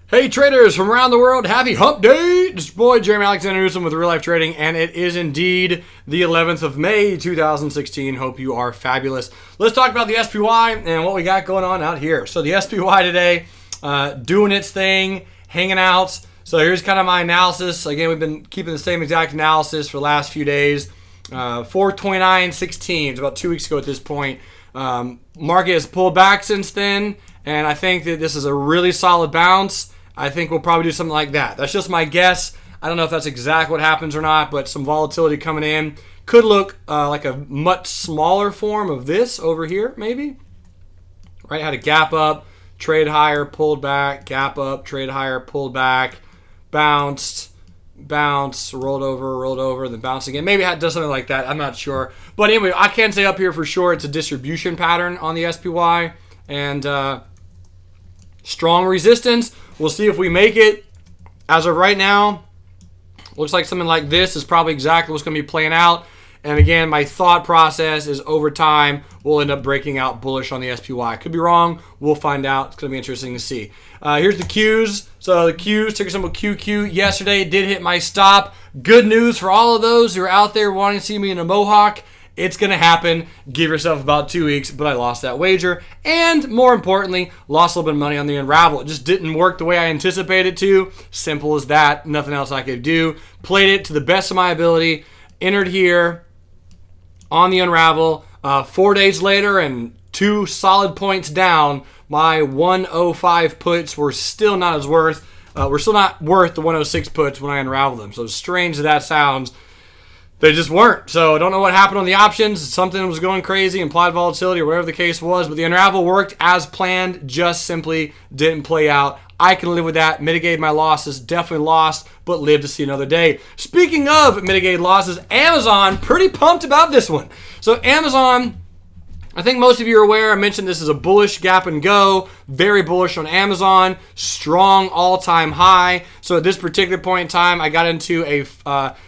Hey traders from around the world, happy hump day! It's your boy Jeremy Alexander Newsom with Real Life Trading, and it is indeed the 11th of May 2016. Hope you are fabulous. Let's talk about the SPY and what we got going on out here. So the SPY today, doing its thing, hanging out. So here's kind of my analysis. Again, we've been keeping the same exact analysis for the last few days. 429.16, it's about 2 weeks ago at this point. Market has pulled back since then, and I think that this is a really solid bounce. I think we'll probably do something like that. That's just my guess. I don't know if that's exactly what happens or not, but some volatility coming in. Could look like a much smaller form of this over here, maybe. Right, had a gap up, trade higher, pulled back, gap up, trade higher, pulled back, bounced, rolled over, then bounced again. Maybe it does something like that. I'm not sure. But anyway, I can say up here for sure it's a distribution pattern on the SPY. And strong resistance. We'll see if we make it. As of right now, looks like something like this is probably exactly what's going to be playing out. And again, my thought process is over time, we'll end up breaking out bullish on the SPY. Could be wrong. We'll find out. It's going to be interesting to see. Here's the Qs. So the Qs, ticker symbol QQ, yesterday did hit my stop. Good news for all of those who are out there wanting to see me in a mohawk. It's going to happen. Give yourself about 2 weeks, but I lost that wager. And more importantly, lost a little bit of money on the unravel. It just didn't work the way I anticipated it to. Simple as that. Nothing else I could do. Played it to the best of my ability. Entered here on the unravel. 4 days later and 2 solid points down, my 105 puts were still not as worth. We're still not worth the 106 puts when I unraveled them. So as strange as that sounds, they just weren't. So I don't know what happened on the options. Something was going crazy, implied volatility or whatever the case was. But the unravel worked as planned, just simply didn't play out. I can live with that. Mitigated my losses. Definitely lost, but lived to see another day. Speaking of mitigated losses, Amazon, pretty pumped about this one. So Amazon, I think most of you are aware, I mentioned this is a bullish gap and go. Very bullish on Amazon. Strong all-time high. So at this particular point in time, I got into a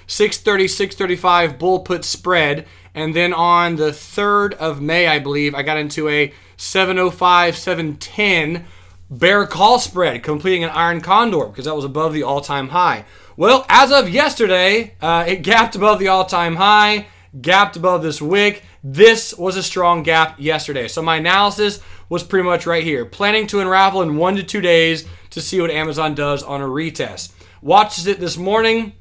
630, 635 bull put spread. And then on the 3rd of May, I believe, I got into a 705, 710 bear call spread, completing an iron condor because that was above the all-time high. Well, as of yesterday, it gapped above the all-time high, gapped above this wick. This was a strong gap yesterday. So my analysis was pretty much right here. Planning to unravel in 1 to 2 days to see what Amazon does on a retest. Watched it this morning.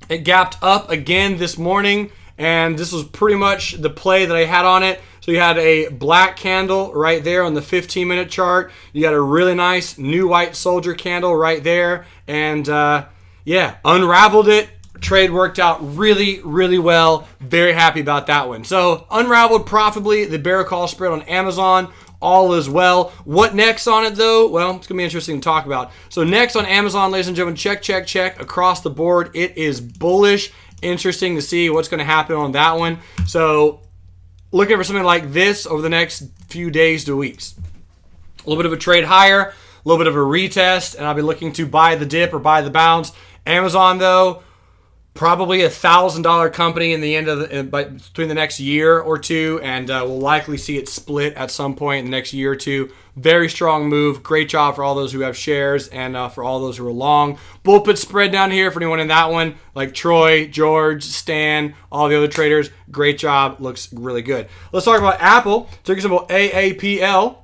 It gapped up again this morning, and this was pretty much the play that I had on it. So you had a black candle right there on the 15-minute chart. You got a really nice new white soldier candle right there. And unraveled it. Trade worked out really, really well. Very happy about that one. So unraveled profitably the bear call spread on Amazon. All is well. What next on it though? Well, it's going to be interesting to talk about. So next on Amazon, ladies and gentlemen, check across the board. It is bullish. Interesting to see what's going to happen on that one. So looking for something like this over the next few days to weeks. A little bit of a trade higher, a little bit of a retest, and I'll be looking to buy the dip or buy the bounce. Amazon though, probably $1,000 company in the end of between the next year or two, and we'll likely see it split at some point in the next year or two. Very strong move. Great job for all those who have shares and for all those who are long. Bull put spread down here for anyone in that one, like Troy, George, Stan, all the other traders. Great job. Looks really good. Let's talk about Apple. Ticker symbol AAPL.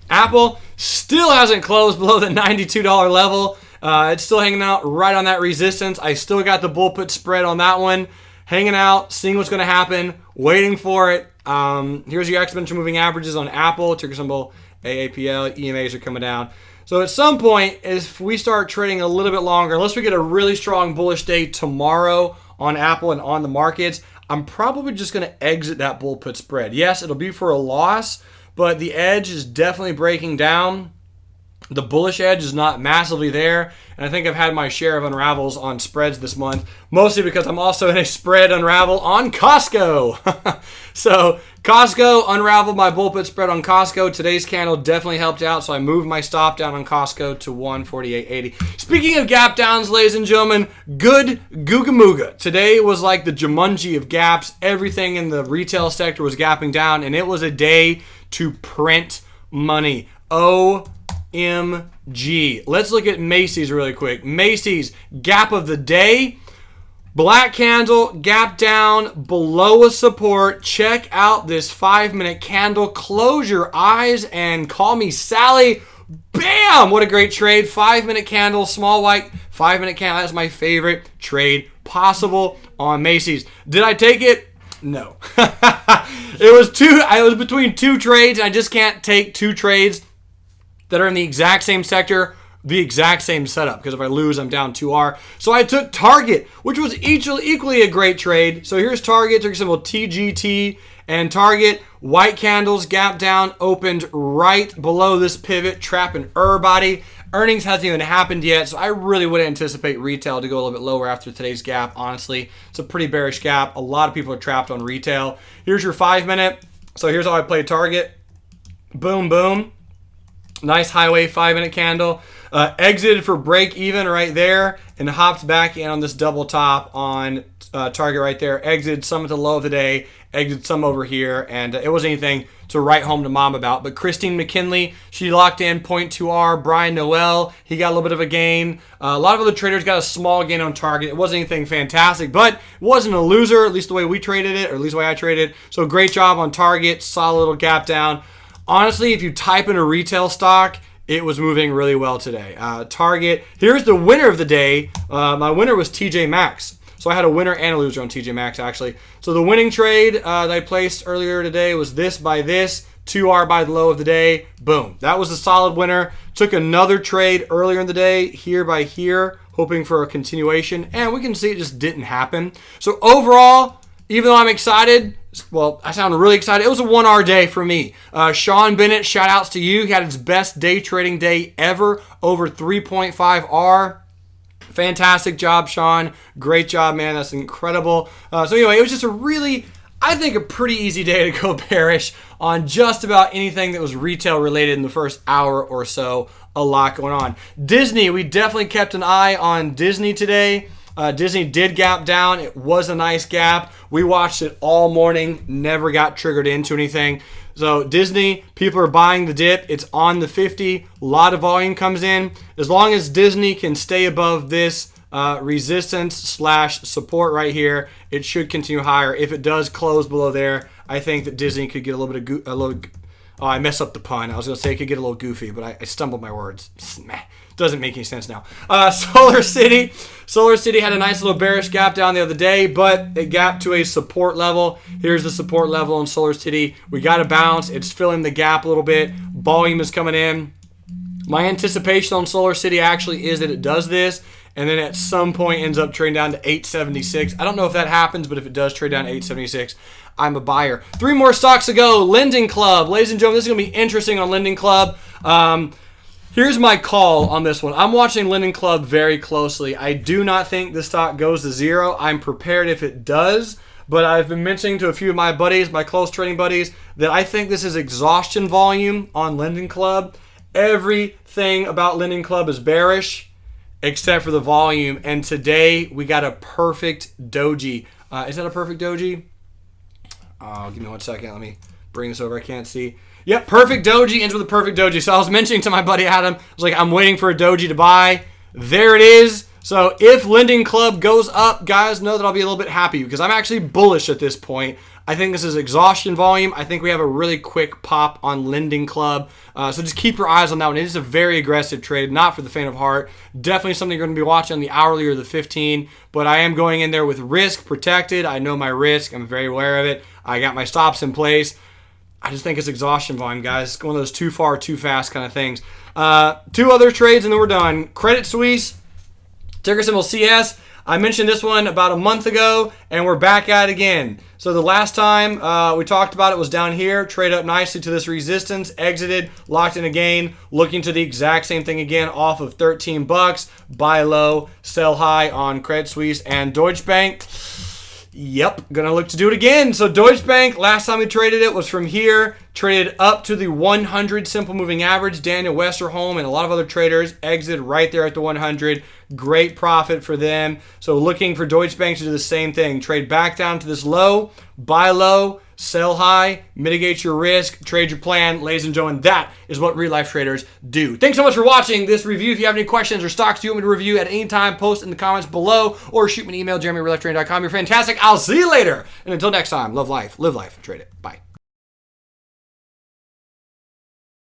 Apple still hasn't closed below the $92 level. It's still hanging out right on that resistance. I still got the bull put spread on that one. Hanging out, seeing what's going to happen, waiting for it. Here's your exponential moving averages on Apple. Ticker symbol AAPL. EMAs are coming down. So at some point, if we start trading a little bit longer, unless we get a really strong bullish day tomorrow on Apple and on the markets, I'm probably just going to exit that bull put spread. Yes, it'll be for a loss, but the edge is definitely breaking down. The bullish edge is not massively there, and I think I've had my share of unravels on spreads this month, mostly because I'm also in a spread unravel on Costco. So Costco unraveled my bull put spread on Costco. Today's candle definitely helped out, so I moved my stop down on Costco to 148.80. Speaking of gap downs, ladies and gentlemen, good Googa Mooga. Today was like the Jumanji of gaps. Everything in the retail sector was gapping down, and it was a day to print money. OMG. OMG. Let's look at Macy's really quick. Macy's gap of the day. Black candle, gap down, below a support. Check out this 5-minute candle. Close your eyes and call me Sally. Bam! What a great trade. 5-minute candle, small white, 5-minute candle. That's my favorite trade possible on Macy's. Did I take it? No. It was between two trades, and I just can't take two trades that are in the exact same sector, the exact same setup, because if I lose, I'm down 2R. So I took Target, which was equally a great trade. So here's Target, ticker symbol TGT, and Target, white candles, gap down, opened right below this pivot, trapping body. Earnings hasn't even happened yet, so I really would anticipate retail to go a little bit lower after today's gap, honestly. It's a pretty bearish gap. A lot of people are trapped on retail. Here's your 5-minute. So here's how I play Target. Boom, boom. Nice highway 5-minute candle. Exited for break even right there and hopped back in on this double top on Target right there. Exited some at the low of the day. Exited some over here. And it wasn't anything to write home to mom about. But Christine McKinley, she locked in 0.2R. Brian Noel, he got a little bit of a gain. A lot of other traders got a small gain on Target. It wasn't anything fantastic, but it wasn't a loser, at least the way we traded it, or at least the way I traded it. So great job on Target. Solid little gap down. Honestly, if you type in a retail stock, it was moving really well today. Target. Here's the winner of the day. My winner was TJ Maxx. So I had a winner and a loser on TJ Maxx, actually. So the winning trade that I placed earlier today was this by this, 2R by the low of the day. Boom. That was a solid winner. Took another trade earlier in the day, here by here, hoping for a continuation. And we can see it just didn't happen. So overall, even though I'm excited, well, I sound really excited. It was a 1R day for me. Sean Bennett, shout outs to you. He had his best day trading day ever, over 3.5R. Fantastic job, Sean. Great job, man. That's incredible. So anyway, it was just a really, I think, a pretty easy day to go bearish on just about anything that was retail related in the first hour or so. A lot going on. Disney, we definitely kept an eye on Disney today. Disney did gap down. It was a nice gap. We watched it all morning. Never got triggered into anything. So Disney, people are buying the dip. It's on the 50. A lot of volume comes in. As long as Disney can stay above this resistance / support right here, it should continue higher. If it does close below there, I think that Disney could get a little bit of oh, I messed up the pun. I was going to say it could get a little goofy, but I stumbled my words. Doesn't make any sense now. Solar City. Solar City had a nice little bearish gap down the other day, but it gapped to a support level. Here's the support level in Solar City. We got to bounce. It's filling the gap a little bit. Volume is coming in. My anticipation on Solar City actually is that it does this, and then at some point ends up trading down to 876. I don't know if that happens, but if it does trade down to 876, I'm a buyer. 3 more stocks to go. Linden Club. Ladies and gentlemen, this is going to be interesting on Linden Club. Here's my call on this one. I'm watching Linden Club very closely. I do not think the stock goes to zero. I'm prepared if it does, but I've been mentioning to a few of my buddies, my close trading buddies, that I think this is exhaustion volume on Linden Club. Everything about Linden Club is bearish except for the volume, and today we got a perfect doji. Is that a perfect doji? Oh, give me 1 second. Let me bring this over. I can't see. Yep, perfect doji ends with a perfect doji. So I was mentioning to my buddy Adam, I was like, I'm waiting for a doji to buy. There it is. So if Linden Club goes up, guys, know that I'll be a little bit happy because I'm actually bullish at this point. I think this is exhaustion volume. I think we have a really quick pop on Linden Club. So just keep your eyes on that one. It is a very aggressive trade, not for the faint of heart. Definitely something you're going to be watching on the hourly or the 15. But I am going in there with risk protected. I know my risk. I'm very aware of it. I got my stops in place. I just think it's exhaustion volume, guys. It's one of those too far, too fast kind of things. 2 other trades and then we're done. Credit Suisse, ticker symbol CS. I mentioned this one about a month ago, and we're back at it again. So the last time we talked about it was down here. Trade up nicely to this resistance, exited, locked in again, looking to the exact same thing again off of 13 bucks. Buy low, sell high on Credit Suisse and Deutsche Bank. Yep, gonna look to do it again. So Deutsche Bank, last time we traded it was from here, traded up to the 100 simple moving average. Daniel Westerholm and a lot of other traders exited right there at the 100. Great profit for them. So looking for Deutsche Bank to do the same thing. Trade back down to this low, buy low, Sell high, mitigate your risk, trade your plan. Ladies and gentlemen, that is what real life traders do. Thanks so much for watching this review. If you have any questions or stocks you want me to review at any time, post in the comments below or shoot me an email, jeremy@reallifetraining.com. You're fantastic. I'll see you later. And until next time, love life, live life, trade it. Bye.